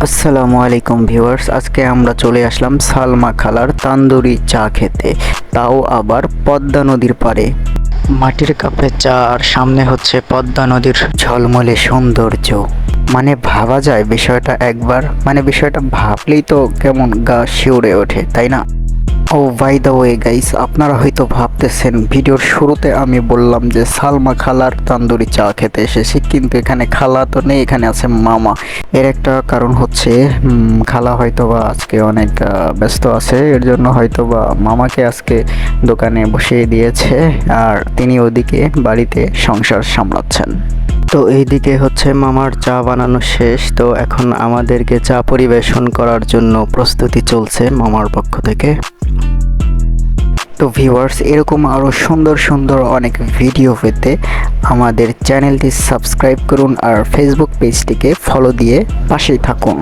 আসসালামু আলাইকুম ভিউয়ার্স, আজকে আমরা চলে আসলাম সালমা খালার তান্দুরি চা খেতে, তাও আবার পদ্মা নদীর পাড়ে। মাটির কাপে চা আর সামনে হচ্ছে পদ্মা নদীর ঝলমলে সৌন্দর্য। মানে ভাবা যায় বিষয়টা একবার, মানে বিষয়টা ভাবলেই তো কেমন গা শিউরে ওঠে, তাই না? ও বাই দ্য ওয়ে গাইস, আপনারা হয়তো ভাবতেছেন ভিডিওর শুরুতে আমি বললাম যে সালমা খালার তান্দুরি চা খেতে এসেছি, কিন্তু এখানে খালা তো নেই, এখানে আছে মামা। এর একটা কারণ হচ্ছে খালা হয়তোবা আজকে অনেক ব্যস্ত আছে, এর জন্য হয়তোবা মামাকে আজকে দোকানে বসিয়ে দিয়েছে, আর তিনি ওদিকে বাড়িতে সংসার সামলাচ্ছেন। তো এইদিকে হচ্ছে মামার চা বানানো শেষ, তো এখন আমাদেরকে চা পরিবেশন করার জন্য প্রস্তুতি চলছে মামার পক্ষ থেকে। তো ভিউয়ার্স, এরকম আরও সুন্দর সুন্দর অনেক ভিডিও পেতে আমাদের চ্যানেলটি সাবস্ক্রাইব করুন আর ফেসবুক পেজটিকে ফলো দিয়ে পাশেই থাকুন।